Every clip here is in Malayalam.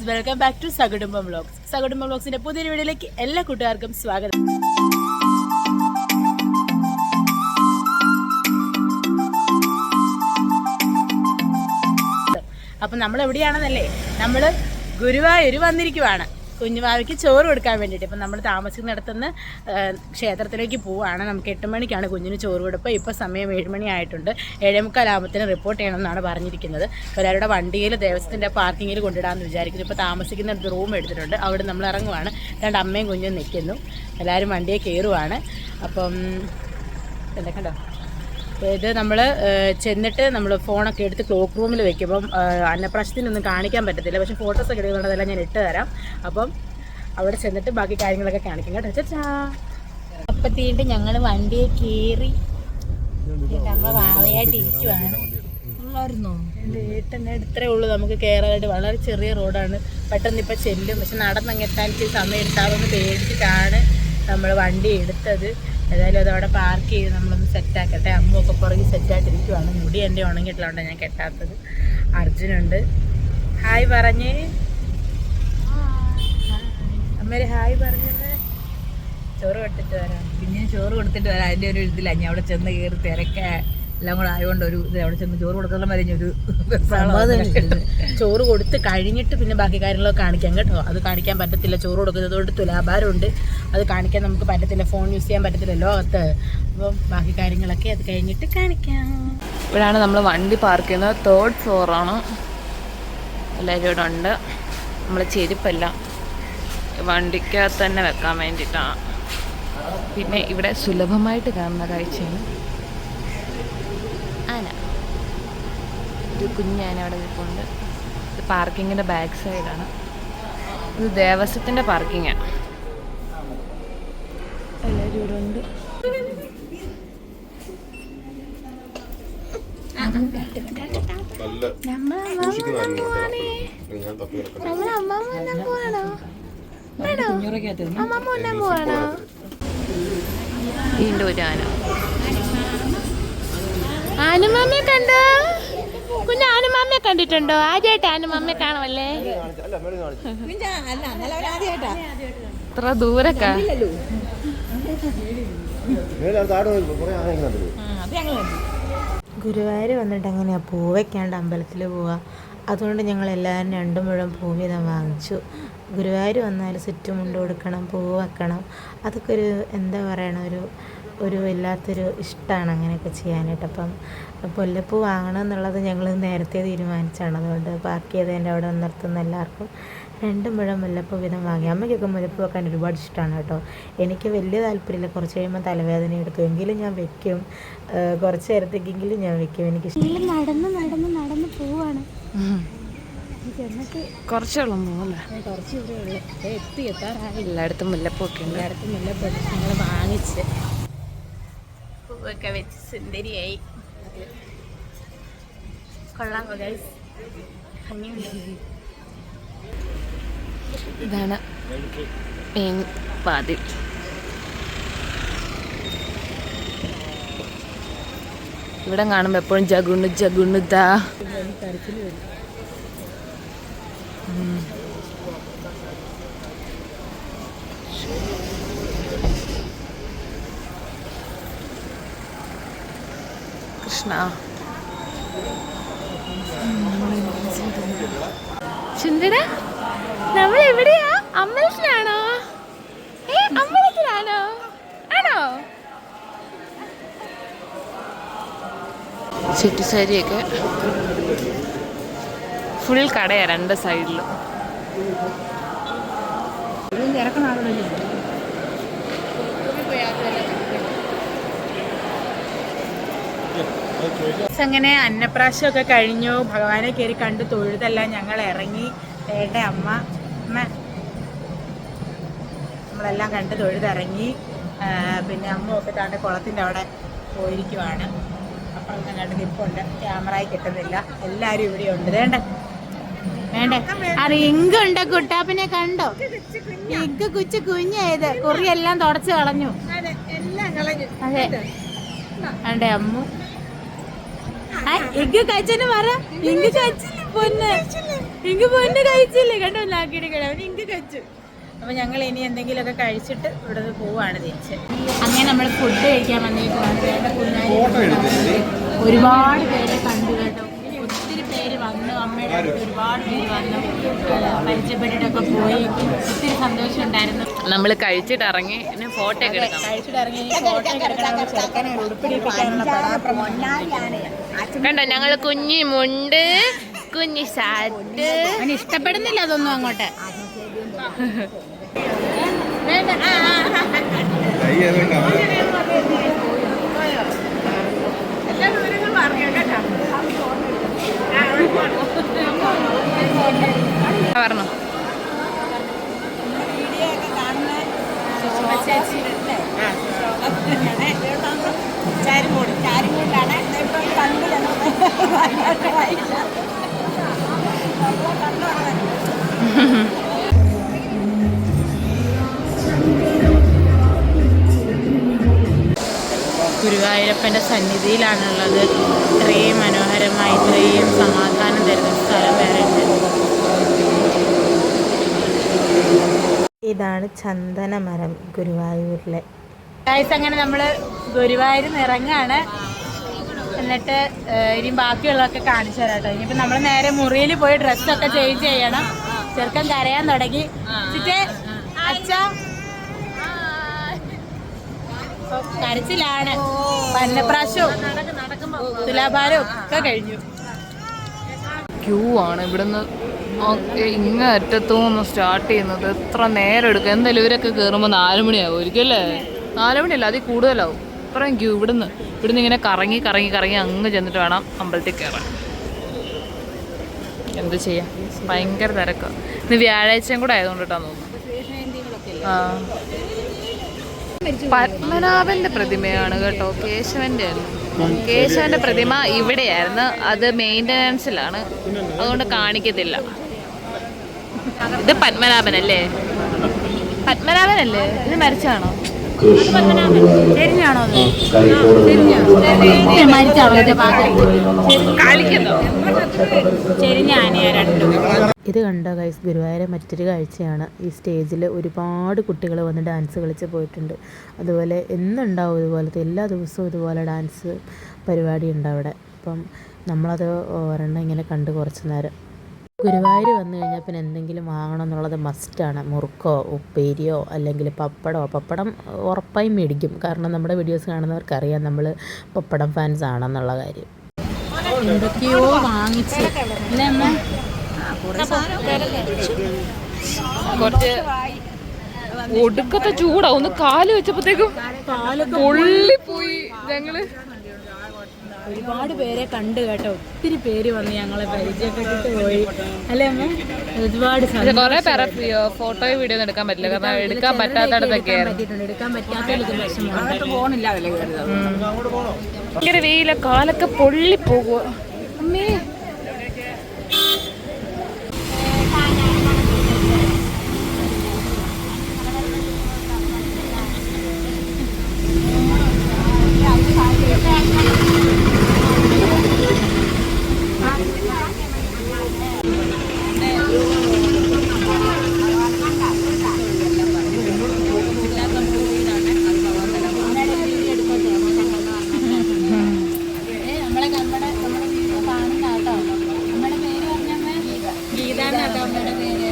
Welcome back to Sakudumbam vlogs. സകുടുംബം വ്ലോഗ്സിന്റെ പുതിയൊരു വീഡിയോയിലേക്ക് എല്ലാ കൂട്ടുകാർക്കും സ്വാഗതം. അപ്പം നമ്മൾ എവിടെയാണെന്നല്ലേ, നമ്മൾ ഗുരുവായൂർ വന്നിരിക്കുവാണ് കുഞ്ഞുമാവിക്ക് ചോറ് കൊടുക്കാൻ വേണ്ടിയിട്ട്. ഇപ്പം നമ്മൾ താമസിക്കുന്നിടത്തുനിന്ന് ക്ഷേത്രത്തിലേക്ക് പോവുകയാണ്. നമുക്ക് 8 മണിക്കാണ് കുഞ്ഞിന് ചോറ് കൊടുപ്പ്. ഇപ്പോൾ സമയം 7 മണി ആയിട്ടുണ്ട്. 7:45 റിപ്പോർട്ട് ചെയ്യണമെന്നാണ് പറഞ്ഞിരിക്കുന്നത്. എല്ലാവരുടെ വണ്ടിയിൽ ദേവസ്വത്തിൻ്റെ പാർക്കിങ്ങിൽ കൊണ്ടിടാമെന്ന് വിചാരിക്കുന്നു. ഇപ്പോൾ താമസിക്കുന്നിടത്ത് റൂം എടുത്തിട്ടുണ്ട്, അവിടെ നമ്മൾ ഇറങ്ങുവാണ്. രണ്ട് അമ്മയും കുഞ്ഞും നിൽക്കുന്നു, എല്ലാവരും വണ്ടിയെ കയറുവാണ്. അപ്പം എന്തൊക്കെയുണ്ടോ ഇത് നമ്മൾ ചെന്നിട്ട് നമ്മൾ ഫോണൊക്കെ എടുത്ത് ക്ലോക്ക് റൂമിൽ വെക്കുമ്പം അന്നപ്രാശത്തിനൊന്നും കാണിക്കാൻ പറ്റത്തില്ല. പക്ഷേ ഫോട്ടോസൊക്കെ എടുക്കുന്നുള്ളതെല്ലാം ഞാൻ ഇട്ട് തരാം. അപ്പം അവിടെ ചെന്നിട്ട് ബാക്കി കാര്യങ്ങളൊക്കെ കാണിക്കും കേട്ടോ. ചാ അപ്പത്തീണ്ട് ഞങ്ങൾ വണ്ടിയെ കയറി അമ്മ വാവയായിട്ടിരിക്കുവാണ്. എൻ്റെ ഏട്ടൻ്റെ ഇത്രയേ ഉള്ളൂ നമുക്ക് കയറാനായിട്ട്. വളരെ ചെറിയ റോഡാണ്, പെട്ടെന്ന് ഇപ്പം ചെല്ലും. പക്ഷെ നടന്നങ്ങെത്താൻ ഇച്ചിരി സമയം എടുത്താലൊന്ന് പേടിച്ചിട്ടാണ് നമ്മൾ വണ്ടി എടുത്തത്. ഏതായാലും അതവിടെ പാർക്ക് ചെയ്ത് നമ്മളൊന്ന് സെറ്റാക്കട്ടെ. അമ്മയൊക്കെ പുറകെ സെറ്റായിട്ടിരിക്കുവാണ്. മുടി എൻ്റെ ഉണങ്ങിയിട്ടുള്ളതുകൊണ്ട് ഞാൻ കെട്ടാത്തത്. അർജുനുണ്ട്, ഹായ് പറഞ്ഞേ. അമ്മേര് ഹായ് പറഞ്ഞത്. ചോറ് കൊടുത്തിട്ട് വരാം, പിന്നെ ചോറ് കൊടുത്തിട്ട് വരാം. അതിൻ്റെ ഒരു ഇതില്ല, ഞാൻ അവിടെ ചെന്ന് കയറി തിരക്കെ എല്ലാം കൂടെ ആയതുകൊണ്ട് ഒരു ഇത് അവിടെ ചെന്ന് ചോറ് കൊടുക്കുന്ന മരിഞ്ഞൊരു ചോറ് കൊടുത്ത് കഴിഞ്ഞിട്ട് പിന്നെ ബാക്കി കാര്യങ്ങളൊക്കെ കാണിക്കാം കേട്ടോ. അത് കാണിക്കാൻ പറ്റത്തില്ല, ചോറ് കൊടുക്കുന്നതുകൊണ്ട് തുലാഭാരമുണ്ട്, അത് കാണിക്കാൻ നമുക്ക് പറ്റത്തില്ല. ഫോൺ യൂസ് ചെയ്യാൻ പറ്റത്തില്ലല്ലോ അകത്ത്. അപ്പം ബാക്കി കാര്യങ്ങളൊക്കെ അത് കഴിഞ്ഞിട്ട് കാണിക്കാം. ഇവിടെയാണ് നമ്മൾ വണ്ടി പാർക്ക് ചെയ്യുന്നത്. 3rd ഫ്ലോറാണ്. എല്ലാവരും ഇവിടെ ഉണ്ട്. നമ്മൾ ചെരുപ്പെല്ലാം വണ്ടിക്കകത്ത് തന്നെ വെക്കാൻ വേണ്ടിയിട്ടാണ്. പിന്നെ ഇവിടെ സുലഭമായിട്ട് കാണുന്ന കാഴ്ചയാണ് ആന. ഒരു കുഞ്ഞാന അവിടെ നിൽപ്പുണ്ട്. ഇത് പാർക്കിങ്ങിൻ്റെ ബാക്ക് സൈഡാണ്. ഇത് ദേവസ്വത്തിൻ്റെ പാർക്കിങ്ങാണ്. എല്ലാവരും ഇവിടെ ഉണ്ട്. വീണ്ടും ഒരു ആന. ആനുമാമയെ കണ്ടോ? കുഞ്ഞ് ആനുമാമയെ കണ്ടിട്ടുണ്ടോ? ആദ്യമായിട്ട് ആനുമാമയെ കാണുമല്ലേ? ഇത്ര ദൂരക്കാ. ഗുരുവായൂർ വന്നിട്ട് എങ്ങനെയാണ് പൂ വയ്ക്കാണ്ട് അമ്പലത്തിൽ പോവുക. അതുകൊണ്ട് ഞങ്ങൾ എല്ലാവരും 2 മുഴം പൂ വീതം വാങ്ങിച്ചു. ഗുരുവായൂർ വന്നാൽ ചുറ്റുമുണ്ട് കൊടുക്കണം, പൂ വെക്കണം. അതൊക്കെ ഒരു എന്താ പറയണ ഒരു വല്ലാത്തൊരു ഇഷ്ടമാണ് അങ്ങനെയൊക്കെ ചെയ്യാനായിട്ട്. അപ്പം മുല്ലപ്പൂ വാങ്ങണം എന്നുള്ളത് ഞങ്ങൾ നേരത്തെ തീരുമാനിച്ചാണ്. അതുകൊണ്ട് പാർക്ക് ചെയ്തതിൻ്റെ അവിടെ നിർത്തുന്ന എല്ലാവർക്കും 2 മുഴം മുല്ലപ്പൂ വീതം വാങ്ങി. അമ്മയ്ക്കൊക്കെ മുല്ലപ്പൂ വെക്കാൻ ഒരുപാട് ഇഷ്ടമാണ് കേട്ടോ. എനിക്ക് വലിയ താല്പര്യമില്ല, കുറച്ച് കഴിയുമ്പോൾ തലവേദന എടുക്കും. എങ്കിലും ഞാൻ വെക്കും, കുറച്ച് നേരത്തേക്കെങ്കിലും ഞാൻ വെക്കും. എനിക്ക് നടന്ന് പോവാണ്. കുറച്ചോളം പോകല്ലേ? കുറച്ച് ഇവിടെ ഉള്ളു, എത്താറായി. എല്ലായിടത്തും മുല്ലപ്പൊക്കെ ഉണ്ട്. എല്ലായിടത്തും മുല്ലപ്പൂ ഞങ്ങൾ വാങ്ങിച്ച് പൂവൊക്കെ വെച്ച് സുന്ദരിയായി. കൊള്ളാം ഗൈസ്, ഭംഗിയുണ്ട്. ഇതാണ് മെയിൻ വാതിൽ. ഇവിടെ കാണുമ്പോൾ എപ്പോഴും ജഗുണുതാ. കൃഷ്ണ സുന്ദര, നമ്മൾ എവിടെയാ? അമ്പലത്തിലാണോ? അമ്പലത്തിലാണോ? ആണോ? സെറ്റ് സാരിയൊക്കെ ഫുൾ കടയാ 2 സൈഡിലും. അങ്ങനെ അന്നപ്രാശമൊക്കെ കഴിഞ്ഞു. ഭഗവാനെ കയറി കണ്ട് തൊഴുതെല്ലാം ഞങ്ങൾ ഇറങ്ങി. ഏട്ടൻ അമ്മ നമ്മളെല്ലാം കണ്ട് തൊഴുതിറങ്ങി. പിന്നെ അമ്മ ഒക്കെ താണ്ട് കുളത്തിൻ്റെ അവിടെ പോയിരിക്കുവാണ്. അപ്പം കണ്ട് നിൽപ്പുണ്ട്, ക്യാമറയിൽ കിട്ടുന്നില്ല. എല്ലാവരും ഇവിടെ ഉണ്ട്. വേണ്ടേ ഇങ്കുണ്ട്. കുട്ടാപ്പിനെ കണ്ടോ? ഇങ്ക് കുഞ്ഞായത് കുറിയെല്ലാം തുടച്ച് കളഞ്ഞു. അതെ, വേണ്ടേ അമ്മു. ഇങ്ക് കഴിച്ചെന്ന് പറ. ഇങ്ക് കഴിച്ചില്ല പൊന്ന്. ഇങ്ക് പൊന്നെ കഴിച്ചില്ലേ കണ്ടോ നാക്കിയിട്ട് അവൻ ഇങ്ക് കഴിച്ചു. അപ്പോൾ ഞങ്ങൾ ഇനി എന്തെങ്കിലുമൊക്കെ കഴിച്ചിട്ട് ഇവിടെ നിന്ന് പോവാണ് തിരിച്ച്. അങ്ങനെ നമ്മൾ ഫുഡ് കഴിക്കാൻ വന്നേക്കുവാണ്. ഒരുപാട് പേരെ കണ്ടു കേട്ടോ, ഒത്തിരി പേര് വന്നു, അമ്മയുടെ അടുത്ത് ഒരുപാട് പേര് വന്നു, പരിചയപ്പെട്ടിട്ടൊക്കെ പോയി. ഒത്തിരി സന്തോഷം ഉണ്ടായിരുന്നു. നമ്മൾ കഴിച്ചിട്ട് ഇറങ്ങി ഫോട്ടോ ഒക്കെ എടുക്കാം. കഴിച്ചിട്ട് ഇറങ്ങി ഫോട്ടോ ഒക്കെ എടുക്കണം. ചെറുക്കനെ ഉടുപ്പിടിപ്പിക്കാനുള്ള കണ്ടോ ഞങ്ങൾ കുഞ്ഞി മുണ്ട് കുഞ്ഞി ഷാറ്റ്. അവന് ഇഷ്ടപ്പെടുന്നില്ല അതൊന്നും അങ്ങോട്ട്. പറഞ്ഞു ഗുരുവായൂരപ്പൻ്റെ സന്നിധിയിലാണുള്ളത്. ഇത്രയും മനോഹരമായി ഇത്രയും സമാധാനം തരുന്ന സ്ഥലം വേറെ ഉണ്ട്. ഇതാണ് ചന്ദനമരം ഗുരുവായൂരിലെ. അങ്ങനെ നമ്മൾ ഗുരുവായൂരിൽ നിന്ന് ഇറങ്ങാണ്. എന്നിട്ട് ഇനി ബാക്കിയുള്ളതൊക്കെ കാണിച്ചു തരാം കേട്ടോ. ഇനിയിപ്പോൾ നമ്മൾ നേരെ മുറിയിൽ പോയി ഡ്രസ്സൊക്കെ ചേഞ്ച് ചെയ്യണം. ചെറുക്കൻ കരയാൻ തുടങ്ങി. അച്ഛാ കരച്ചിലാണ്. പന്നപ്രാശവും തുലാഭാരവും ഒക്കെ കഴിഞ്ഞു. ക്യൂ ആണ് ഇവിടുന്ന് ഇങ്ങ അറ്റത്തുനിന്ന് സ്റ്റാർട്ട് ചെയ്യുന്നത്. എത്ര നേരം എടുക്കും? എന്തായാലും ഇവരൊക്കെ കയറുമ്പോൾ 4 മണിയാവും ഒരിക്കലേ. 4 മണിയല്ല, അതിൽ കൂടുതലാവും. ഇത്രയും ക്യൂ. ഇവിടുന്ന് ഇങ്ങനെ കറങ്ങി കറങ്ങി കറങ്ങി അങ്ങ് ചെന്നിട്ട് വേണം അമ്പലത്തിൽ കയറാൻ. എന്ത് ചെയ്യാം, ഭയങ്കര തിരക്കാണ്. ഇന്ന് വ്യാഴാഴ്ചയും കൂടെ ആയതുകൊണ്ടിട്ടാന്ന് തോന്നുന്നു. ആ പത്മനാഭന്റെ പ്രതിമയാണ് കേട്ടോ, കേശവന്റെ അല്ല. കേശവന്റെ പ്രതിമ ഇവിടെയായിരുന്നു, അത് മെയിൻ്റനൻസിലാണ്, അതുകൊണ്ട് കാണിക്കത്തില്ല. ഇത് പത്മനാഭനല്ലേ? പത്മനാഭനല്ലേ? ഇത് മരിച്ചാണോ? ശരിയാണോ? ഇത് കണ്ടോ ഗൈസ്, ഗുരുവായൂരെ മറ്റൊരു കാഴ്ചയാണ്. ഈ സ്റ്റേജിൽ ഒരുപാട് കുട്ടികൾ വന്ന് ഡാൻസ് കളിച്ച് പോയിട്ടുണ്ട്. അതുപോലെ എന്നുണ്ടാവും ഇതുപോലത്തെ, എല്ലാ ദിവസവും ഇതുപോലെ ഡാൻസ് പരിപാടി ഉണ്ട് അവിടെ. അപ്പം നമ്മളത് ഒരെണ്ണം ഇങ്ങനെ കണ്ട് കുറച്ച് നേരം. ഗുരുവായൂർ വന്നു കഴിഞ്ഞാൽ പിന്നെ എന്തെങ്കിലും വാങ്ങണം എന്നുള്ളത് മസ്റ്റാണ്. മുറുക്കോ ഉപ്പേരിയോ അല്ലെങ്കിൽ പപ്പടം ഉറപ്പായും മേടിക്കും. കാരണം നമ്മുടെ വീഡിയോസ് കാണുന്നവർക്കറിയാം നമ്മൾ പപ്പടം ഫാൻസ് ആണെന്നുള്ള കാര്യം. എന്തൊക്കെയോ വാങ്ങിച്ച് കുറച്ച് ഒടുക്കത്തെ ചൂടാ. ഒന്ന് കാല് വെച്ചപ്പോഴത്തേക്കും പൊള്ളിപ്പോയി ഞങ്ങള്. ഒരുപാട് പേരെ കണ്ടു കേട്ടോ, ഒത്തിരി പേര് വന്ന് ഞങ്ങളെ പരിചയപ്പെട്ടിട്ട് പോയി അല്ലേ അമ്മ? ഒരുപാട് കുറെ പേരെ ഫോട്ടോയോ വീഡിയോ ഒന്നും എടുക്കാൻ പറ്റില്ല, കാരണം എടുക്കാൻ പറ്റാത്തടത്തൊക്കെ എടുക്കാൻ പറ്റാത്ത വിഷമം. ഭയങ്കര വെയില, കാലൊക്കെ പൊള്ളിപ്പോകുക അമ്മേ.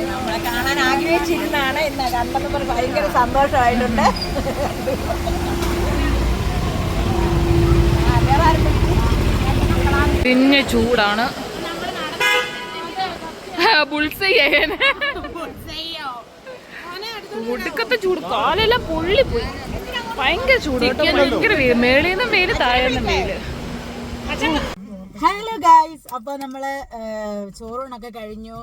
നമ്മളെ കാണാൻ ആഗ്രഹിച്ചിരുന്നാണ്, ഇന്ന് കണ്ടപ്പോൾ ഭയങ്കര സന്തോഷമായിട്ടുണ്ട്. പിന്നെ ചൂടാണ്. ഒടുക്കത്തെ ചൂട്, കാലെല്ലാം പൊള്ളിപ്പോയി. ഭയങ്കര ചൂട് കേട്ടോ, ഭയങ്കര വെയിൽ. മേളിൽ നിന്നും വെയിൽ, താഴെന്നും വെയിൽ. ഹലോ ഗായ്സ്, അപ്പോൾ നമ്മൾ ചോറൂണൊക്കെ കഴിഞ്ഞു,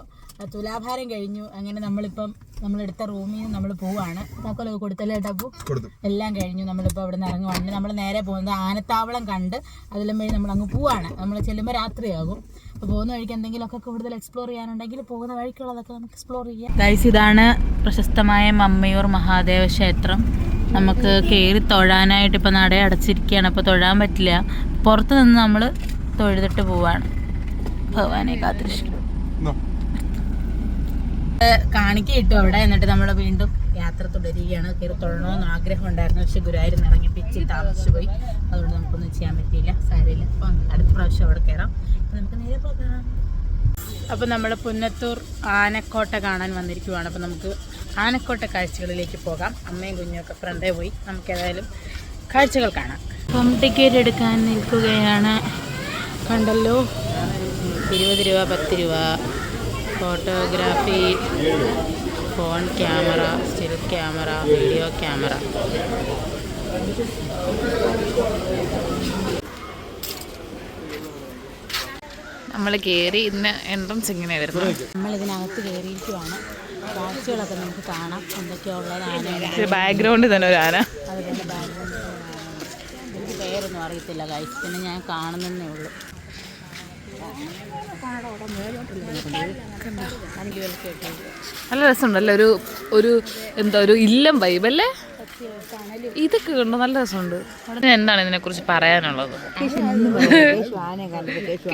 തുലാഭാരം കഴിഞ്ഞു. അങ്ങനെ നമ്മളിപ്പം നമ്മളെടുത്ത റൂമിൽ നിന്ന് നമ്മൾ പോവാണ്. നോക്കലൊക്കെ കൊടുത്തല്ലേ ടപ്പു? എല്ലാം കഴിഞ്ഞു. നമ്മളിപ്പോൾ അവിടെ നിന്ന് ഇറങ്ങുവാണ്. നമ്മൾ നേരെ പോകുന്നത് ആനത്താവളം കണ്ട് അതിലും വഴി നമ്മൾ അങ്ങ് പോവാണ്. നമ്മൾ ചെല്ലുമ്പോൾ രാത്രിയാകും. അപ്പോൾ പോകുന്ന വഴിക്ക് എന്തെങ്കിലുമൊക്കെ കൂടുതൽ എക്സ്പ്ലോർ ചെയ്യാനുണ്ടെങ്കിൽ പോകുന്ന വഴിക്കുള്ളതൊക്കെ നമുക്ക് എക്സ്പ്ലോർ ചെയ്യാം. ഗൈസ്, ഇതാണ് പ്രശസ്തമായ മമ്മയൂർ മഹാദേവ ക്ഷേത്രം. നമുക്ക് കയറി തൊഴാനായിട്ട് ഇപ്പോൾ നട അടച്ചിരിക്കുകയാണ്, അപ്പോൾ തൊഴാൻ പറ്റില്ല. പുറത്ത് നിന്ന് നമ്മൾ തൊഴുതിട്ട് പോവാണ്. ഭഗവാനെ കാത്തിരിക്കും. കാണിക്ക കിട്ടും അവിടെ. എന്നിട്ട് നമ്മൾ വീണ്ടും യാത്ര തുടരുകയാണ്. കയറി തൊഴണമെന്ന് ആഗ്രഹം ഉണ്ടായിരുന്നു, പക്ഷെ ഗുരുവായൂർ ഇറങ്ങി പിച്ചിൽ താമസിച്ചു പോയി. അതുകൊണ്ട് നമുക്കൊന്നും ചെയ്യാൻ പറ്റിയില്ല. സാരമില്ല, അപ്പം അടുത്ത പ്രാവശ്യം അവിടെ കയറാം. അപ്പം നമുക്ക് നേരെ പോകാം. അപ്പം നമ്മൾ പുന്നത്തൂർ ആനക്കോട്ട കാണാൻ വന്നിരിക്കുവാണ്. അപ്പം നമുക്ക് ആനക്കോട്ട കാഴ്ചകളിലേക്ക് പോകാം. അമ്മയും കുഞ്ഞുമൊക്കെ ഫ്രണ്ടേ പോയി. നമുക്ക് ഏതായാലും കാഴ്ചകൾ കാണാം. അപ്പം ടിക്കറ്റ് എടുക്കാൻ നിൽക്കുകയാണ്. കണ്ടല്ലോ, 20 രൂപ, 10 രൂപ. Photography, phone camera, still camera, video camera. നമ്മൾ കയറി ഇന്ന് എൻട്രൻസ് ഇങ്ങനെ വരുന്നു. നമ്മളിതിനകത്ത് കയറിയിരിക്കുവാണ്. കാഴ്ചകളൊക്കെ നമുക്ക് കാണാം, എന്തൊക്കെയാ ഉള്ളത്. ആന ബാക്ക്ഗ്രൗണ്ടിൽ തന്നെ ഒരു ആന. അതുപോലെ ബാക്ക്ഗ്രൗണ്ട് എനിക്ക് പേരൊന്നും അറിയത്തില്ല ഗൈസ്, പിന്നെ ഞാൻ കാണുന്നതേ ഉള്ളൂ. നല്ല രസമുണ്ടല്ലേ, ഒരു എന്താ ഒരു ഇല്ലം വൈബല്ലേ ഇതൊക്കെ കണ്ടു. നല്ല രസമുണ്ട്. എന്താണ് ഇതിനെ കുറിച്ച് പറയാനുള്ളത്?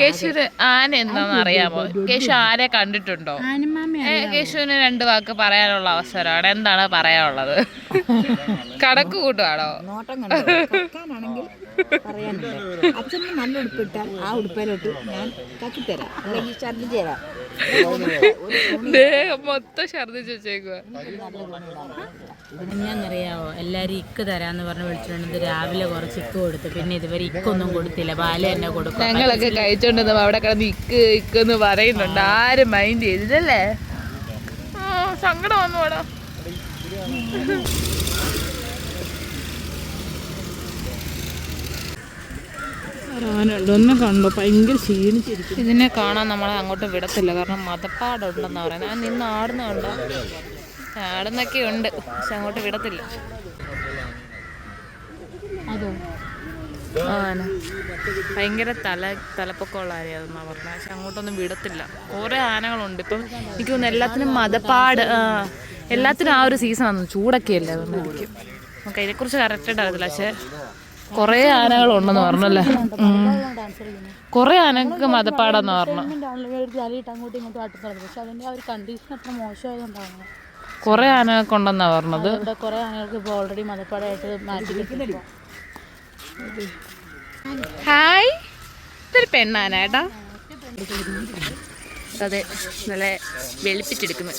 കേശുവിന് ആന എന്താണെന്ന് അറിയാമോ? കേശു ആനയെ കണ്ടിട്ടുണ്ടോ? കേശുവിന് 2 വാക്ക് പറയാനുള്ള അവസരമാണ്. എന്താണ് പറയാനുള്ളത്? കണക്ക് കൂട്ടുവാണോ? അച്ഛന് നല്ല ഉടുപ്പിട്ടാൽ ആ ഉടുപ്പിലോട്ട് ഞാൻ കത്തിത്തരാം, അല്ലെങ്കിൽ ഛർദ്ദിച്ച് തരാം. മൊത്തം ഛർദ്ദിച്ച് വെച്ചേക്കുക. ഞാനറിയാവോ, എല്ലാരും ഇക്ക് തരാന്ന് പറഞ്ഞ് വിളിച്ചിട്ടുണ്ട്. രാവിലെ കുറച്ച് ഇക്ക് കൊടുത്തു, പിന്നെ ഇതുവരെ ഇക്കൊന്നും കൊടുത്തില്ല. പാല് തന്നെ കൊടുക്കും. ഞങ്ങളൊക്കെ കഴിച്ചോണ്ടിരുന്നപ്പോ അവിടെ കിടന്ന് ഇക്കെന്ന് പറയുന്നുണ്ട്. ആരും മൈൻഡ് ചെയ്തില്ലല്ലേ? സങ്കടം വന്നോടാ. ഒന്നും കണ്ടോ, ഭയങ്കര ക്ഷീണിച്ചിരിക്കും. ഇതിനെ കാണാൻ നമ്മളെ അങ്ങോട്ട് വിടത്തില്ല, കാരണം മതപ്പാടുണ്ടെന്നാ പറയുന്നത്. ഞാൻ നിന്ന് ആടുന്നുണ്ടോ? ആടുന്നൊക്കെ ഉണ്ട്, പക്ഷെ അങ്ങോട്ട് വിടത്തില്ല. അതോ ആന ഭയങ്കര തലപ്പൊക്കമുള്ള ആനയാണെന്നാ പറഞ്ഞത്, പക്ഷെ അങ്ങോട്ടൊന്നും വിടത്തില്ല. കുറേ ആനകളുണ്ട് ഇപ്പം. എനിക്ക് തോന്നുന്നു എല്ലാത്തിനും മതപ്പാട്, എല്ലാത്തിനും ആ ഒരു സീസണാണ്, ചൂടൊക്കെ അല്ലേ, അതുകൊണ്ടായിരിക്കും. നമുക്ക് അതിനെക്കുറിച്ച് കറക്റ്റായിട്ട് അറിയത്തില്ല, പക്ഷെ കുറേ ആനകളുണ്ടെന്ന് പറഞ്ഞല്ലേ. കുറേ ആനകൾക്ക് മതപ്പാടാന്ന് പറഞ്ഞു. പക്ഷെ അതിന്റെ ആ ഒരു കണ്ടീഷൻ അത്ര മോശമായതുകൊണ്ടാണ്. കുറേ ആനകൾക്ക് ഉണ്ടെന്നാ പറഞ്ഞത്. ഇവിടെ കുറേ ആനകൾക്ക് ഇപ്പോൾ ഓൾറെഡി മതപ്പാടായിട്ട് മാറ്റി കിട്ടില്ല. ഹായ്, ഇതൊരു പെണ്ണാന കേട്ടാ. അതെ, നല്ല വെളുപ്പിച്ചെടുക്കുന്നു.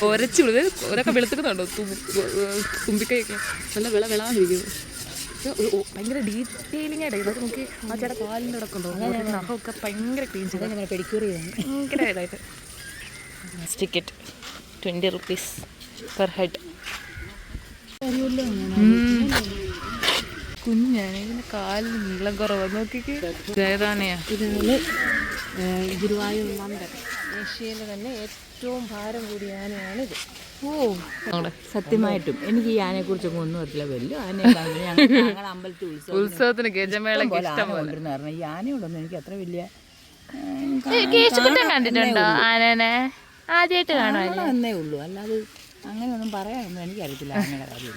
ഒരച്ചു ഒരൊക്കെ വെളുത്തുക്കുന്നുണ്ടോ? തുമ്പിക്കൈയൊക്കെ നല്ല വിളവിളാന്നിരിക്കുന്നു. ഭയങ്കര ഡീറ്റെയിലിംഗ് ആയിട്ട് ഇതൊക്കെ നോക്കി. ആ ചേട്ടാ കാലിൻ്റെ ഇടക്കുണ്ടോ, നഖമൊക്കെ ഭയങ്കര ക്ലീൻ ചെയ്ത് പെഡിക്യൂർ ചെയ്താണ്. ഭയങ്കര ഇതായിട്ട്. Ticket 20 rupees per head. കുഞ്ഞാണ്, ഇതിന് കാലിന് നീളം കുറവ്. നോക്കിക്ക്, ഏതാനെയാ? ഇതാണ് ഗുരുവായൂർ നന്ദൻ. ഏഷ്യയിലെ തന്നെ ഏറ്റവും ഭാരം കൂടിയ ആനയാണിത്. സത്യമായിട്ടും എനിക്ക് ഈ ആനയെ കുറിച്ചൊക്കെ ഒന്നും അറിയില്ല. വലിയ ആനയെ ഞങ്ങളുടെ അമ്പലത്തിൽ ഉത്സവത്തിന് ഗജമേളക്ക് ഇഷ്ടം പോലെ. ഈ ആനയോടൊന്നും എനിക്ക് അത്ര വലിയ കണ്ടിട്ടുണ്ടോ ആനനെ? ആദ്യമായിട്ട് കാണുന്നേ ഉള്ളൂ, അല്ലാതെ അങ്ങനെയൊന്നും പറയാനൊന്നും എനിക്കറിയത്തില്ല ആനയുടെ കാര്യം.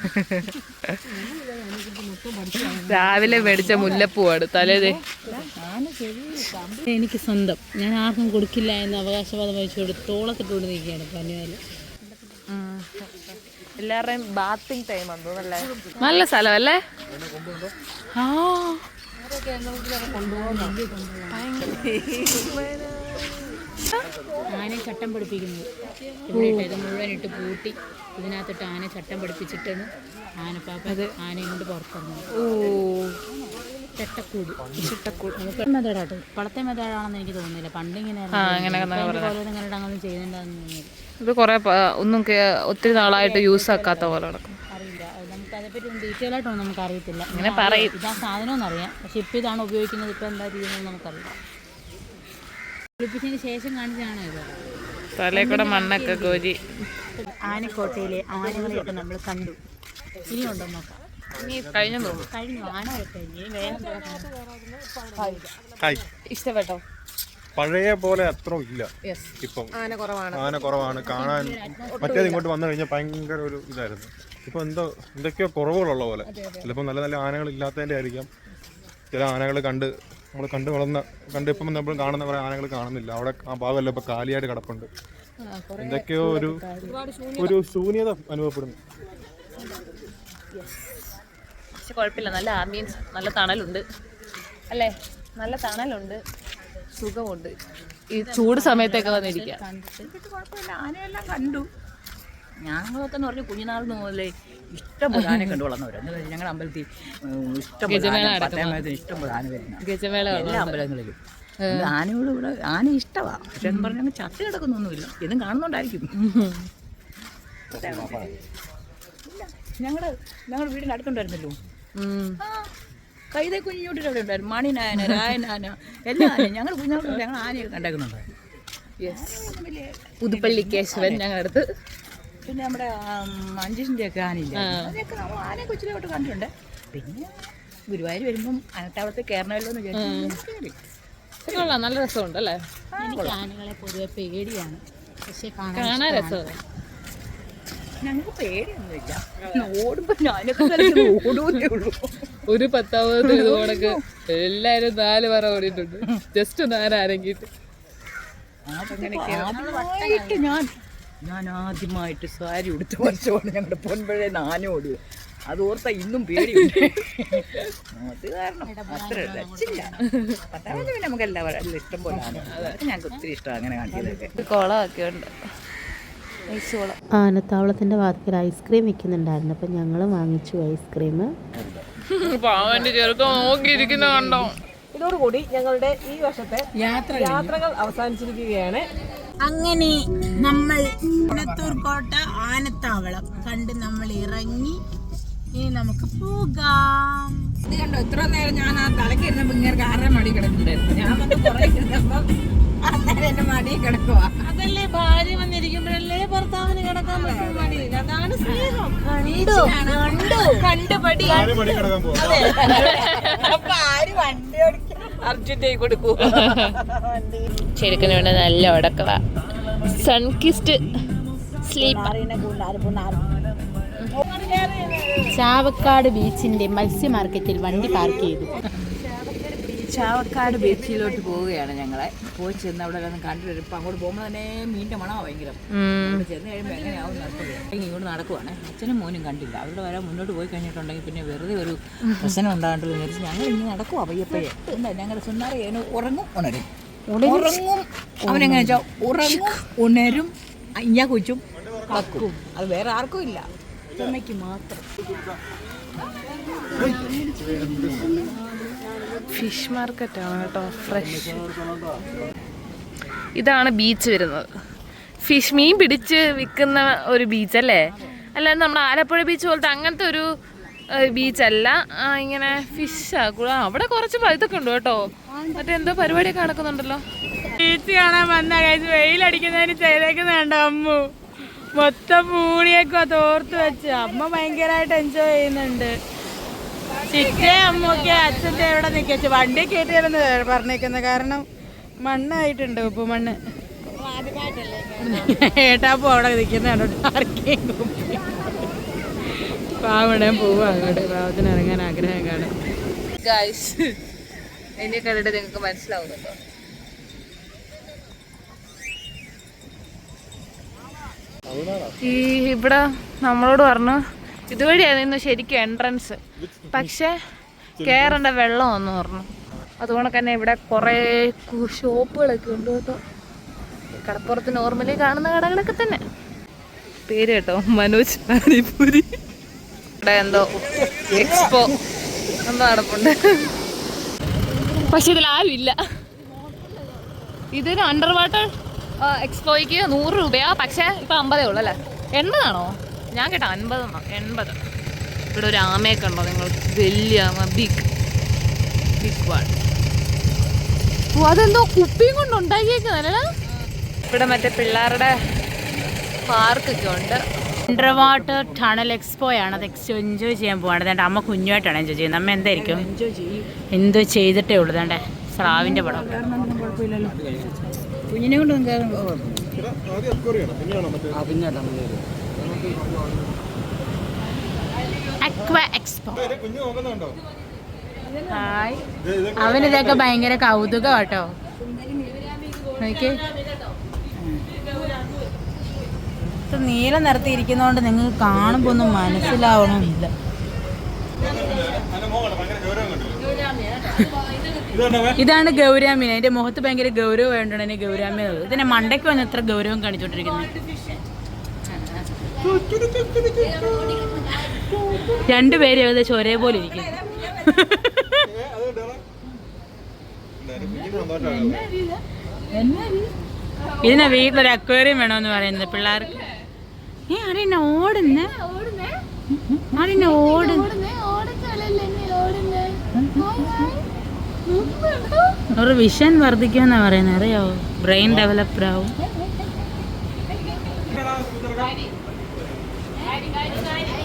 രാവിലെ മേടിച്ച മുല്ലപ്പൂവാണ് തലേതേ. എനിക്ക് സ്വന്തം, ഞാൻ ആർക്കും കൊടുക്കില്ല എന്ന് അവകാശവാദം വഹിച്ചുകൊണ്ട് തോളത്തിട്ടുകൊണ്ട് നിൽക്കുകയാണ് പനിയാല്. എല്ലാവരുടെയും ബാത്തിങ് ടൈം ആണ് തോന്നല്ലേ. നല്ല സ്ഥലമല്ലേ? ആ ആനയെ ചട്ടം പഠിപ്പിക്കുന്നത് ഇവിടെ ഇട്ട് ഇത് മുഴുവൻ ഇട്ട് പൂട്ടി ഇതിനകത്തിട്ട് ആനയെ ചട്ടം പഠിപ്പിച്ചിട്ടാണ് ആനപ്പാപ്പ ആനയും കൊണ്ട് പുറത്തിറങ്ങുന്നത്. ചട്ടക്കൂട് മെത്തേഡാട്ടോ, പളത്തെ മെത്തേഡാണെന്ന് എനിക്ക് തോന്നുന്നില്ല. പണ്ടിങ്ങനെ അങ്ങനെ ചെയ്യുന്നുണ്ടാന്ന് തോന്നുന്നില്ല. ഇത് കുറെ ഒന്നും ഒത്തിരി നാളായിട്ട് യൂസ് ആക്കാത്ത പോലെ നടക്കും. അറിയില്ല, നമുക്ക് അതേപ്പറ്റി ഡീറ്റെയിൽ ആയിട്ടൊന്നും നമുക്ക് അറിയത്തില്ല. ഇങ്ങനെ പറയും ഇതാ സാധനം എന്നറിയാം, പക്ഷെ ഇപ്പം ഇതാണ് ഉപയോഗിക്കുന്നത്, ഇപ്പം എന്താ ചെയ്യുന്നത് നമുക്കറിയാം. കുളിപ്പിച്ചതിന് ശേഷം കാണിച്ചാണോ ഇത്? തലേ കൂടെ മണ്ണൊക്കെ കോരി. ആനക്കോട്ടയിലെ ആനകളെയൊക്കെ നമ്മൾ കണ്ടു. ഇനി ഉണ്ടോ നോക്കാം. കഴിഞ്ഞു തോന്നുന്നു. കഴിഞ്ഞു, ആന കഴിഞ്ഞു. വേഗം ഇഷ്ടപ്പെട്ടോ? പഴയ പോലെ അത്ര ഇല്ല ഇപ്പം. ആന കുറവാണ് കാണാൻ. മറ്റേത് ഇങ്ങോട്ട് വന്നു കഴിഞ്ഞാൽ ഭയങ്കര ഒരു ഇതായിരുന്നു. ഇപ്പൊ എന്തൊക്കെയോ കുറവുകളുള്ള പോലെ. ചിലപ്പോൾ നല്ല നല്ല ആനകൾ ഇല്ലാത്തതിന്റെ ആയിരിക്കാം. ചില ആനകൾ നമ്മൾ കണ്ട് ഇപ്പം നമ്മൾ കാണുന്ന കുറേ ആനകൾ കാണുന്നില്ല. അവിടെ ആ ഭാഗമല്ല ഇപ്പം കാലിയായിട്ട് കിടപ്പുണ്ട്. എന്തൊക്കെയോ ഒരു ശൂന്യത അനുഭവപ്പെടുന്നു. പക്ഷെ കുഴപ്പമില്ല, നല്ല ആംബിയൻസ്, നല്ല തണലുണ്ട് അല്ലേ, നല്ല തണലുണ്ട്, സുഖമുണ്ട് ഈ ചൂട് സമയത്തൊക്കെ വന്നിരിക്കാം. കുഴപ്പമില്ല, ആനയെല്ലാം കണ്ടു. ഞങ്ങളൊക്കെ എന്ന് പറഞ്ഞാൽ കുഞ്ഞുനാൾ മുതലേ ഇഷ്ടംപോലെ ആനയെ കണ്ടു വളർന്നവരാണ്. ഞങ്ങളുടെ അമ്പലത്തിൽ ഇഷ്ടംപോലെ ഇഷ്ടംപോലെ ആന വരുന്ന ഗജമേള എല്ലാ അമ്പലങ്ങളിലും ആനയോട് ഇവിടെ ആന ഇഷ്ടമാണ്. പക്ഷെ എന്ന് പറഞ്ഞാൽ ചത്ത് കിടക്കുന്നൊന്നുമില്ല, ഇതും കാണുന്നുണ്ടായിരിക്കും. ഞങ്ങളുടെ വീടിൻ്റെ അടുത്തുണ്ടായിരുന്നല്ലോ കൈതേ കുഞ്ഞോട്ടിട്ട് അവിടെ ഉണ്ടായിരുന്നു. മണിനായന, രായനാന, എല്ലാ ആനയും ഞങ്ങൾ കുഞ്ഞുങ്ങൾക്ക് ഞങ്ങൾ ആനയൊക്കെ കണ്ടേക്കുന്നുണ്ടായിരുന്നു. പുതുപ്പള്ളി കേശവൻ ഞങ്ങളുടെ അടുത്ത്. പിന്നെ നമ്മുടെ മഞ്ചേഷിൻ്റെ ഒക്കെ ആനയില്ല, അതൊക്കെ നമ്മൾ ആനയെ കൊച്ചിലോട്ട് കണ്ടിട്ടുണ്ട്. പിന്നെ ഗുരുവായൂർ വരുമ്പം അനത്താവളത്ത് കയറണമല്ലോ എന്ന് വിചാരിച്ചു. കൊള്ളാം, നല്ല രസമുണ്ട് അല്ലേ. എനിക്ക് ആനകളെ പൊതുവെ പേടിയാണ്, പക്ഷെ കാണാൻ രസമാണ്. ഞങ്ങൾക്ക് പേടിയൊന്നുമില്ല, ഓടുമ്പോൾ ഞാനൊക്കെ ഓടൂന്നേ ഉള്ളൂ. ഒരു 10ാമത് ഇതുകൊണ്ടൊക്കെ എല്ലാരും 4 പറ ഓടിയിട്ടുണ്ട്, ജസ്റ്റ് ഒന്ന് ആരെങ്കിട്ട്. ഞാൻ ആദ്യമായിട്ട് സാരി ഉടുത്ത വർഷമാണ് ഞങ്ങളുടെ പൊൻപഴയിൽ ആന ഓടിയത്. അത് ഓർത്താ ഇന്നും പേടിയുണ്ട്. അത് കാരണം അത്ര രസില്ല. 10ാമത് പിന്നെ നമുക്ക് എല്ലാവരും ഇഷ്ടം പോലെ ആന, അതൊക്കെ ഞങ്ങൾക്ക് ഒത്തിരി ഇഷ്ടമാണ് അങ്ങനെ കാണിച്ചതൊക്കെ. കുളമൊക്കെ ഉണ്ട്. ആനത്താവളത്തിൻ്റെ വാതിക്കൽ ഐസ്ക്രീം വിൽക്കുന്നുണ്ടായിരുന്നു. അപ്പം ഞങ്ങൾ വാങ്ങിച്ചു ഐസ്ക്രീം. നോക്കിയിരിക്കുന്ന കണ്ടോ. ഇതോടുകൂടി ഞങ്ങളുടെ ഈ വർഷത്തെ യാത്രകൾ അവസാനിച്ചിരിക്കുകയാണ്. അങ്ങനെ നമ്മൾ പുനത്തൂർ കോട്ട ആനത്താവളം കണ്ട് നമ്മൾ ഇറങ്ങി. ഇനി നമുക്ക് പോകാം. ഇത് കണ്ടോ, ഇത്ര നേരം ഞാൻ ആ തലക്ക് ഇരുന്നപ്പോൾ ഇങ്ങനെ ആരുടെ മടി കിടക്കുന്നുണ്ടായിരുന്നു. ഞാൻ വന്ന് കുറേ ഇരുന്നപ്പോൾ അന്നേരം എന്റെ മടി കിടക്കുക. അതല്ലേ ഭാര്യ വന്നിരിക്കുമ്പോഴല്ലേ ഭർത്താവിന് കിടക്കാൻ പറ്റും മടിയില്ല. അതാണ് സ്നേഹം. കണ്ടുപടി. അപ്പൊ ആര് വണ്ടി ഓടിക്കാൻ അർജുന്റെ കൊടുക്കൂ. ചെറുക്കന് വേണ്ട നല്ല ഉടക്കവ. Sun-kissed sleep. ചാവക്കാട് ബീച്ചിന്റെ മത്സ്യ മാർക്കറ്റിൽ വണ്ടി പാർക്ക് ചെയ്തു. ചാവക്കാട് ബീച്ചിലോട്ട് പോവുകയാണ് ഞങ്ങളെ. പോയി ചെന്ന് അവിടെ എല്ലാം കണ്ടു വരും. ഇപ്പം അങ്ങോട്ട് പോകുമ്പോൾ തന്നെ മീൻ്റെ മണമാണ് ഭയങ്കരം. അവിടെ ചെന്ന് കഴിയുമ്പോൾ എങ്ങനെയാവും നടക്കുന്നത്. ഇങ്ങോട്ട് നടക്കുവാണ്. അച്ഛനും മോനും കണ്ടില്ല. അവരുടെ വരെ മുന്നോട്ട് പോയി കഴിഞ്ഞിട്ടുണ്ടെങ്കിൽ പിന്നെ വെറുതെ ഒരു പ്രശ്നം ഉണ്ടാകണ്ടല്ലോ എന്ന് വിചാരിച്ച് ഞങ്ങൾ ഇങ്ങനെ നടക്കുവാ പയ്യപ്പയ്യെ. എന്താ ഞങ്ങളുടെ സുന്ദര ഉറങ്ങും ഉണരും, ഉറങ്ങും. അവനെങ്ങനെ വെച്ചാൽ ഉറങ്ങും ഉണരും, ഇഞ്ഞാ കൊച്ചും കക്കും. അത് വേറെ ആർക്കും ഇല്ല, ചെന്നൈക്ക് മാത്രം. ഫിഷ് മാർക്കറ്റാണ് കേട്ടോ, ഫ്രഷ്. ഇതാണ് ബീച്ച് വരുന്നത്. ഫിഷ് മീൻ പിടിച്ച് വിൽക്കുന്ന ഒരു ബീച്ചല്ലേ, അല്ലാതെ നമ്മുടെ ആലപ്പുഴ ബീച്ച് പോലത്തെ അങ്ങനത്തെ ഒരു ബീച്ചല്ല. ഇങ്ങനെ ഫിഷാ. അവിടെ കുറച്ച് ഇതൊക്കെ ഉണ്ട് കേട്ടോ, മറ്റേ എന്തോ പരിപാടിയൊക്കെ നടക്കുന്നുണ്ടല്ലോ. ബീച്ച് കാണാൻ വന്ന കഴിച്ച് വെയിലടിക്കുന്നതിന് ചെയ്തേക്കുന്നുണ്ട് അമ്മു. മൊത്തം പൂണിയൊക്കെ തോർത്ത് വെച്ച് അമ്മ ഭയങ്കരമായിട്ട് എൻജോയ് ചെയ്യുന്നുണ്ട്. ചിറ്റേ അമ്മൊക്കെ അച്ഛൻ്റെ എവിടെ നിൽക്കച്ചു വണ്ടി കയറ്റിയാലെന്ന് പറഞ്ഞേക്കുന്നത്. കാരണം മണ്ണായിട്ടുണ്ട്, ഉപ്പ് മണ്ണ്. ഏട്ടാപ്പോ അവിടെ നിൽക്കുന്നുണ്ടോ ആർക്കെയും കുപ്പി. പാവടം പോവും അങ്ങോട്ട്, പാവത്തിന് ഇറങ്ങാൻ ആഗ്രഹം കാണും. ഗായ്സ്, എന്നെ കണ്ടിട്ട് നിങ്ങൾക്ക് മനസ്സിലാവുന്നുണ്ടോ? ഈ ഇവിടെ നമ്മളോട് പറഞ്ഞു ഇതുവഴിയായിരുന്നു ശരിക്കും എൻട്രൻസ്, പക്ഷെ കയറേണ്ട വെള്ളം വന്നു പറഞ്ഞു. അതുകൊണ്ട് തന്നെ ഇവിടെ കുറേ ഷോപ്പുകളൊക്കെ ഉണ്ട് കേട്ടോ. കടപ്പുറത്ത് നോർമലി കാണുന്ന കടകളൊക്കെ തന്നെ. പേര് കേട്ടോ, മനോജ് പാനിപൂരി. ഇവിടെ എന്തോ എക്സ്പോ എന്തോ നടപ്പുണ്ട്, പക്ഷെ ഇതിലാരും ഇല്ല. ഇതൊരു അണ്ടർ വാട്ടർ എക്സ്പോയ്ക്ക് 100 രൂപയാ, പക്ഷെ ഇപ്പം 50 ഉള്ളൂ അല്ലേ? 80 ഞാൻ കേട്ടോ, 80. ഇവിടെ ഒരു ആമയൊക്കെ ഉണ്ടോ നിങ്ങൾ? വലിയ ബിഗ് വൺ. ഓ, അതെന്തോ കുപ്പിയും കൊണ്ട് ഉണ്ടാക്കിയേക്കുന്നല്ലേ. ഇവിടെ മറ്റേ പിള്ളേരുടെ പാർക്കൊക്കെ ഉണ്ട്. അണ്ടർ വാട്ടർ ടണൽ എക്സ്പോ ആണ്. അത് എൻജോയ് ചെയ്യാൻ പോവാണ്. അതുകൊണ്ട് അമ്മ കുഞ്ഞുമായിട്ടാണ് എൻജോയ് ചെയ്യുന്നത്. അമ്മ എന്തായിരിക്കും എന്തോ ചെയ്തിട്ടേ ഉള്ളൂ. അതുകൊണ്ട് സ്രാവിൻ്റെ പടം. കുഞ്ഞിനെ കൊണ്ട് അക്വ എക്സ്പോ. ഹായ്. അവനിതൊക്കെ ഭയങ്കര കൗതുകം കേട്ടോ. നീല നിറത്തിയിരിക്കുന്നതുകൊണ്ട് നിങ്ങൾക്ക് കാണുമ്പോൾ ഒന്നും മനസ്സിലാവണമെന്നില്ല. ഇതാണ് ഗൗരാമീൻ. അതിന്റെ മുഖത്ത് ഭയങ്കര ഗൗരവം വേണ്ടാണ് എന്നെ ഗൗരാമീൻ. ഇതിന്റെ മണ്ടയ്ക്ക് വന്ന് എത്ര ഗൗരവം കാണിച്ചോണ്ടിരിക്കുന്നത്. രണ്ടുപേരും ഏകദേശം ഒരേപോലെ ഇരിക്കും. ഇതിനെ വീട്ടിലൊരു അക്വേറിയം വേണമെന്ന് പറയുന്നത് പിള്ളേർക്ക്. ആരെന്നെ ഓടുന്നേ, ആരെന്നെ ഓടുന്നേ. ഒരു വിഷൻ വർദ്ധിക്കുമെന്നാ പറയുന്നത്. അറിയാവോ? ബ്രെയിൻ ഡെവലപ്ഡ് ആവും.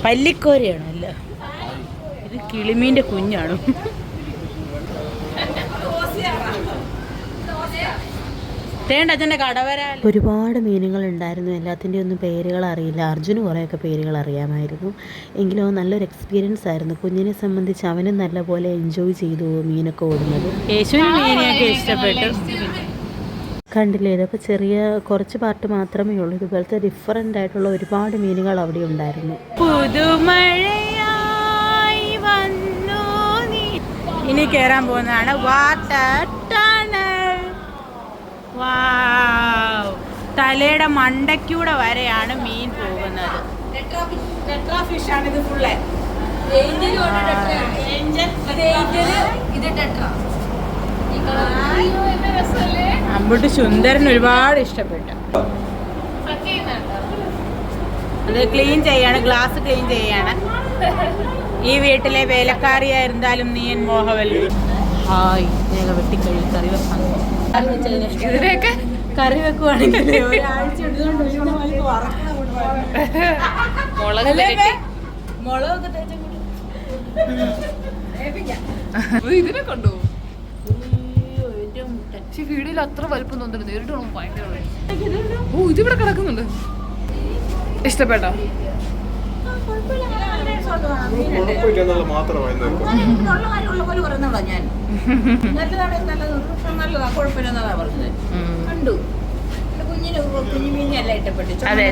പല്ലിക്കോരയാണോ? അല്ല, ഇത് കിളിമീൻ്റെ കുഞ്ഞാണ്. അച്ഛൻ്റെ കടവരാൽ ഒരുപാട് മീനുകൾ ഉണ്ടായിരുന്നു. എല്ലാത്തിൻ്റെ ഒന്നും പേരുകൾ അറിയില്ല. അർജുന് കുറേയൊക്കെ പേരുകൾ അറിയാമായിരുന്നു. എങ്കിലും നല്ലൊരു എക്സ്പീരിയൻസ് ആയിരുന്നു. കുഞ്ഞിനെ സംബന്ധിച്ച് അവനും നല്ലപോലെ എൻജോയ് ചെയ്തു മീനൊക്കെ ഓടുന്നത്. യേശുവിന് മീനെയൊക്കെ ഇഷ്ടപ്പെട്ടു. കണ്ടില്ലേ, ഇതൊക്കെ ചെറിയ കുറച്ച് പാർട്ട് മാത്രമേ ഉള്ളൂ. ഇതുപോലത്തെ ഡിഫറൻ്റ് ആയിട്ടുള്ള ഒരുപാട് മീനുകൾ അവിടെ ഉണ്ടായിരുന്നു. പുതുമഴയായി വന്നു നീ. ഇനി കയറാൻ പോകുന്നതാണ് വാട്ടർ ടണൽ. വാവ്. തലയുടെ മണ്ടയ്ക്കൂടെ വരെയാണ് മീൻ പോകുന്നത്. അമ്പുട്ട് സുന്ദരൻ ഒരുപാട് ഇഷ്ടപ്പെട്ടു. അത് ക്ലീൻ ചെയ്യാണ്, ഗ്ലാസ് ക്ലീൻ ചെയ്യാണ്. ഈ വീട്ടിലെ വേലക്കാരിയായിരുന്നാലും നീ എൻ മോഹവല്ലി. ഹായ്. വേഗം വെട്ടിക്കഴി കറി വെക്കാൻ. ഇതിനെയൊക്കെ കറി വെക്കുവാണെങ്കിൽ ഒരാഴ്ച മുളകൊക്കെ തേച്ച ഇതിനെ കണ്ടു. പക്ഷെ വീഡിയോയിൽ അത്ര വലുപ്പം തോന്നുന്നു. നേരിട്ട് ഭയങ്കര. ഓ, ഇതിവിടെ കിടക്കുന്നുണ്ട്. ഇഷ്ടപ്പെട്ടോ? അതെ,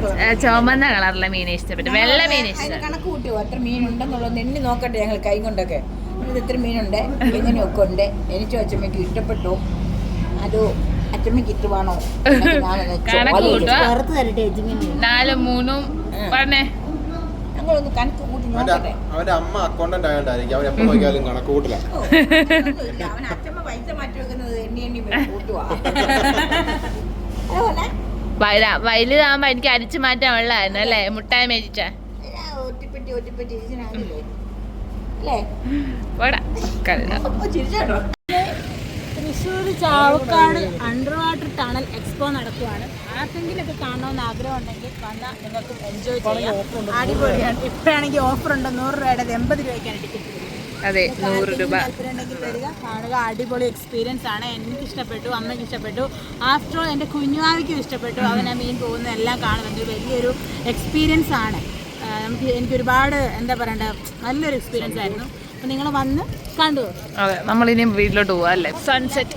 ചുമന്ന കളറിലെ മീനെ ഇഷ്ടപ്പെട്ടു. വെള്ള മീനെ ഇഷ്ടം. കണക്ക് കൂട്ടിയോ എത്ര മീനുണ്ടെന്നുള്ളത് എണ്ണി നോക്കട്ടെ ഞങ്ങൾ കൈ കൊണ്ടൊക്കെ. ഇത് എത്ര മീനുണ്ട്, എങ്ങനെയൊക്കെ ഉണ്ട്. എനിക്ക് അച്ഛമ്മയ്ക്ക് ഇഷ്ടപ്പെട്ടു. അതോ അച്ഛമ്മയ്ക്ക് ഇഷ്ടമാണോ? നാലും മൂന്നും പറഞ്ഞേ. ഞങ്ങളൊന്ന് കണക്ക് കൂട്ടി നോക്കട്ടെ. അവന്റെ അമ്മ അക്കൗണ്ടന്റ് ആയതുകൊണ്ടായിരിക്കും അവൻ എപ്പോ നോക്കിയാലും കണക്ക് കൂട്ടില്ല. അവൻ അച്ഛമ്മ പൈസ മാറ്റി വെക്കുന്നത് എണ്ണി കൂട്ടുവാ. വലുതാകുമ്പോ എനിക്ക് അരിച്ചു മാറ്റാൻ വെള്ളമായിരുന്നു അല്ലേ? മുട്ടായി മേടിച്ച ഒറ്റിപ്പറ്റി ഇതിനാകില്ലേ അല്ലേ? ചിരിച്ചാട്ടോ. Thrissur Chavakkad underwater tunnel expo നടക്കുവാണ്. ആർക്കെങ്കിലും ഒക്കെ കാണണമെന്ന് ആഗ്രഹം ഉണ്ടെങ്കിൽ വന്നാൽ നിങ്ങൾക്ക് എൻജോയ് ചെയ്യാം. അടിപൊളിയാണ്. ഇപ്പോഴാണെങ്കിൽ ഓഫർ ഉണ്ട്. 100 രൂപയുടെ 80 രൂപയ്ക്കാണ് ടിക്കറ്റ്. അതെ, 100 രൂപ. താല്പര്യമുണ്ടെങ്കിൽ വരിക, കാണുക. അടിപൊളി എക്സ്പീരിയൻസ് ആണ്. എനിക്ക് ഇഷ്ടപ്പെട്ടു, അമ്മയ്ക്ക് ഇഷ്ടപ്പെട്ടു. ആഫ്റ്റർ ഓൾ എൻ്റെ കുഞ്ഞുമാവിക്കും ഇഷ്ടപ്പെട്ടു. അവൻ ആ മീൻ പോകുന്ന എല്ലാം കാണുന്നുണ്ട്. വലിയൊരു എക്സ്പീരിയൻസ് ആണ്. എനിക്കൊരുപാട് എന്താ പറയണ്ട, നല്ലൊരു എക്സ്പീരിയൻസ് ആയിരുന്നു. അപ്പോൾ നിങ്ങൾ വന്ന് കണ്ടു. അതെ, നമ്മളിനിയും വീട്ടിലോട്ട് പോവാം അല്ലേ? സൺസെറ്റ്